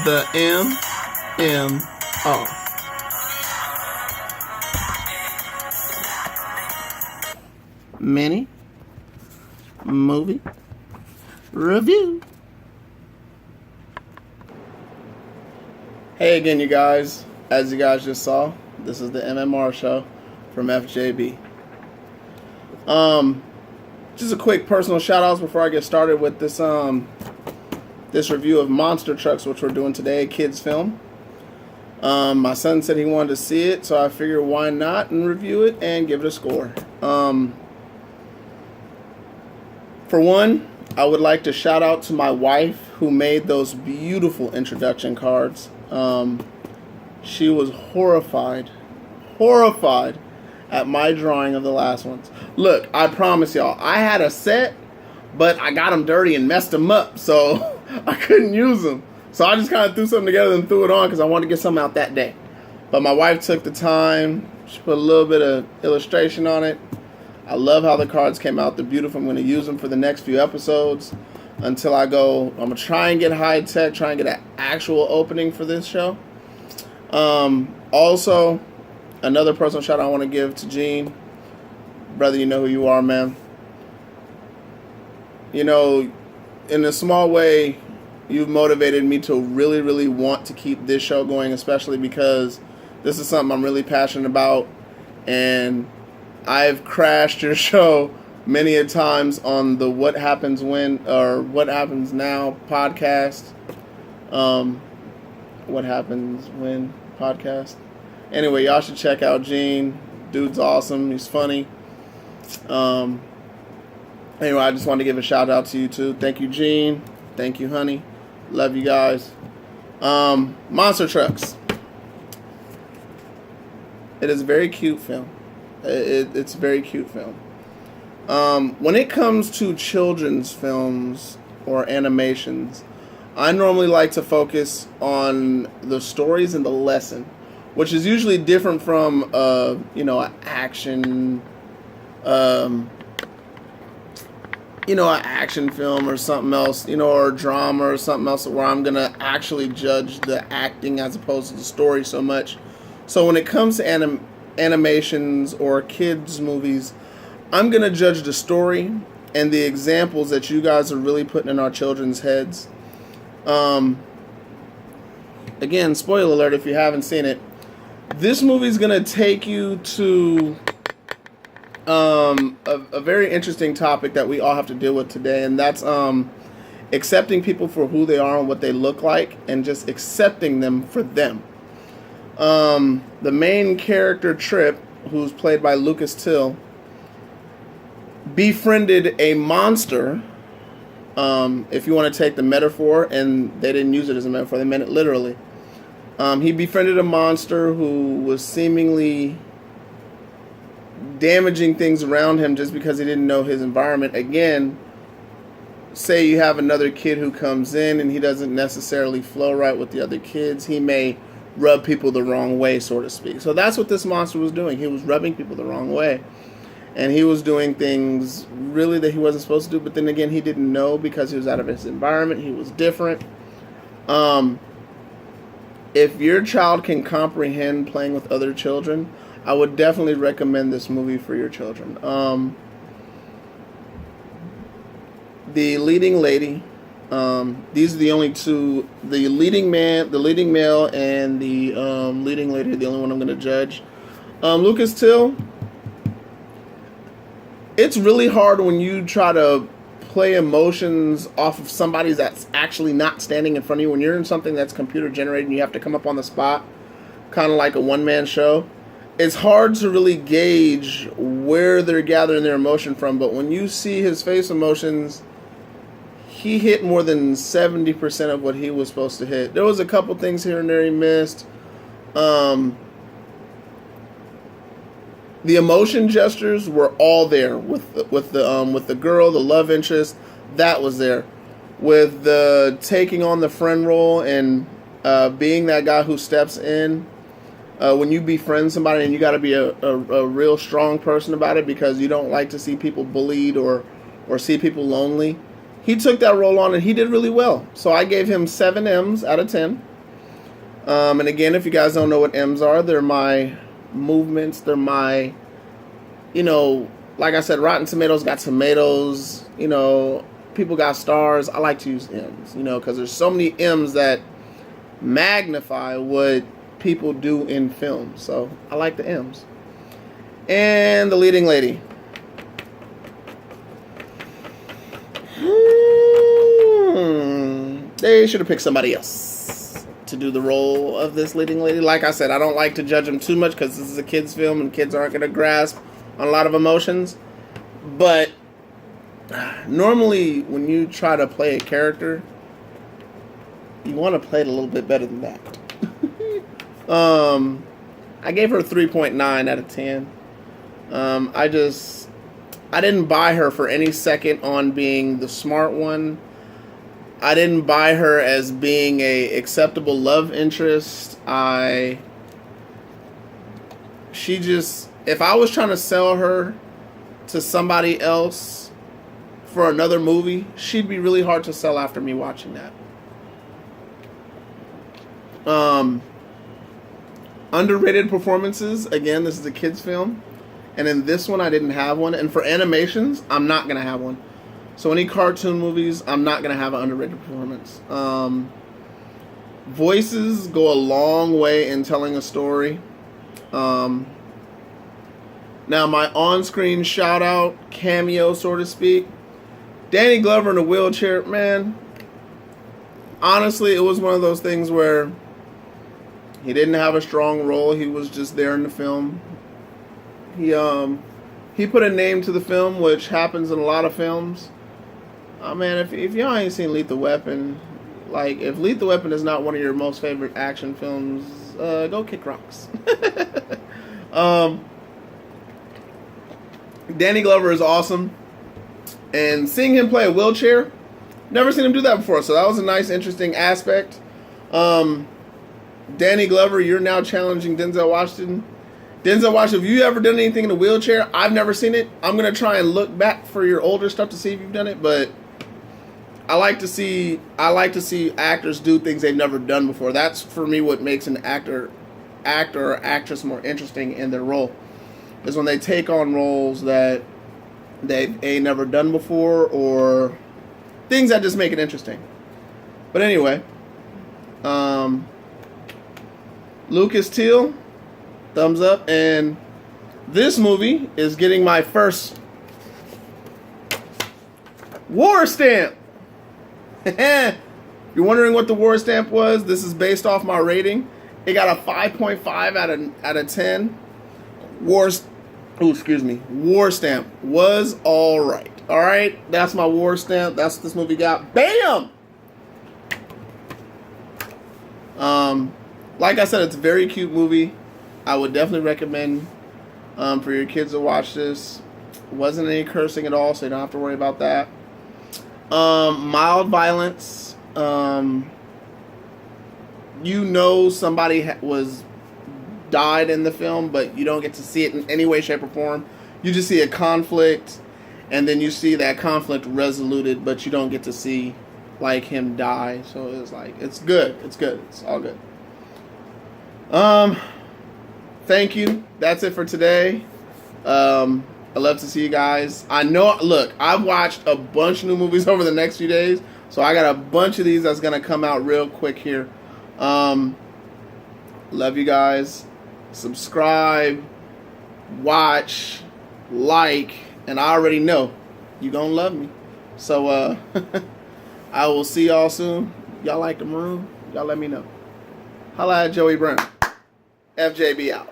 The MMR. Mini movie review. Hey again, you guys. As you guys just saw, this is the MMR show from FJB. Just a quick personal shout outs before I get started with this this review of Monster Trucks, which we're doing today, a kids film. My son said he wanted to see it, so I figured why not and review it and give it a score. For one, I would like to shout out to my wife who made those beautiful introduction cards. She was horrified at my drawing of the last ones. Look, I promise y'all, I had a set, but I got them dirty and messed them up, so I couldn't use them. So I just kind of threw something together and threw it on because I wanted to get something out that day. But my wife took the time. She put a little bit of illustration on it. I love how the cards came out. They're beautiful. I'm going to use them for the next few episodes until I go. I'm going to try and get high tech, try and get an actual opening for this show. Also, another personal shout out I want to give to Gene. Brother, you know who you are, man. You know, in a small way, you've motivated me to really, really want to keep this show going, especially because this is something I'm really passionate about. And I've crashed your show many a times on the What Happens When or What Happens Now podcast. What Happens When podcast. Anyway, y'all should check out Gene. Dude's awesome. He's funny. Anyway, I just wanted to give a shout out to you too. Thank you, Gene. Thank you, honey. Love you guys. Monster Trucks. It is a very cute film. It's a very cute film. When it comes to children's films or animations, I normally like to focus on the stories and the lesson, which is usually different from an action an action film or something else, or drama or something else where I'm going to actually judge the acting as opposed to the story so much. So when it comes to animations or kids movies, I'm going to judge the story and the examples that you guys are really putting in our children's heads. Again, spoiler alert if you haven't seen it. This movie is going to take you to a very interesting topic that we all have to deal with today, and that's accepting people for who they are and what they look like, and just accepting them for them. The main character, Trip, who's played by Lucas Till, befriended a monster, if you want to take the metaphor, and they didn't use it as a metaphor, they meant it literally. He befriended a monster who was seemingly damaging things around him just because he didn't know his environment. Again, say you have another kid who comes in and he doesn't necessarily flow right with the other kids. He may rub people the wrong way, so to speak. So that's what this monster was doing. He was rubbing people the wrong way. And he was doing things really that he wasn't supposed to do. But then again, he didn't know because he was out of his environment. He was different. If your child can comprehend playing with other children, I would definitely recommend this movie for your children. The leading lady, these are the only two, the leading male and the leading lady are the only one I'm going to judge. Lucas Till, it's really hard when you try to play emotions off of somebody that's actually not standing in front of you. When you're in something that's computer generated and you have to come up on the spot, kind of like a one-man show, it's hard to really gauge where they're gathering their emotion from. But when you see his face emotions, he hit more than 70% of what he was supposed to hit. There was a couple things here and there he missed. The emotion gestures were all there with the girl, the love interest, that was there. With the taking on the friend role and being that guy who steps in. When you befriend somebody, and you got to be a real strong person about it because you don't like to see people bullied or see people lonely. He took that role on and he did really well. So I gave him 7 M's out of 10. And again, if you guys don't know what M's are, they're my movements. They're my, like I said, Rotten Tomatoes got tomatoes. People got stars. I like to use M's, because there's so many M's that magnify what people do in film. So I like the M's. And the leading lady. They should have picked somebody else to do the role of this leading lady. Like I said, I don't like to judge them too much because this is a kid's film and kids aren't going to grasp on a lot of emotions. But normally when you try to play a character, you want to play it a little bit better than that. I gave her a 3.9 out of 10. I didn't buy her for any second on being the smart one. I didn't buy her as being a acceptable love interest. If I was trying to sell her to somebody else for another movie, she'd be really hard to sell after me watching that. Underrated performances. Again, this is a kid's film. And in this one, I didn't have one. And for animations, I'm not going to have one. So any cartoon movies, I'm not going to have an underrated performance. Voices go a long way in telling a story. Now, my on-screen shout-out, cameo, so to speak. Danny Glover in a wheelchair, man. Honestly, it was one of those things where he didn't have a strong role. He was just there in the film. He put a name to the film, which happens in a lot of films. Man, if y'all ain't seen Lethal Weapon, like, if Lethal Weapon is not one of your most favorite action films, go kick rocks. Danny Glover is awesome. And seeing him play a wheelchair, never seen him do that before, so that was a nice, interesting aspect. Danny Glover, you're now challenging Denzel Washington. Denzel Washington, have you ever done anything in a wheelchair? I've never seen it. I'm going to try and look back for your older stuff to see if you've done it, but I like to see actors do things they've never done before. That's, for me, what makes an actor or actress more interesting in their role, is when they take on roles that they ain't never done before, or things that just make it interesting. But anyway, Lucas Teal, thumbs up. And this movie is getting my first War Stamp. If you're wondering what the War Stamp was, this is based off my rating. It got a 5.5 out of 10. War Stamp was all right. All right, that's my War Stamp. That's what this movie got. Bam. Like I said, it's a very cute movie. I would definitely recommend for your kids to watch this. Wasn't any cursing at all, so you don't have to worry about that. Mild violence. Somebody was died in the film, but you don't get to see it in any way, shape, or form. You just see a conflict, and then you see that conflict resoluted, but you don't get to see like him die. So it's like, it's good. It's good. It's all good. Thank you. That's it for today. I love to see you guys. Look, I've watched a bunch of new movies over the next few days, so I got a bunch of these that's going to come out real quick here. Love you guys. Subscribe, watch, like, and I already know you're going to love me. So, I will see y'all soon. Y'all like the maroon? Y'all let me know. Holla at Joey Brown. FJB out.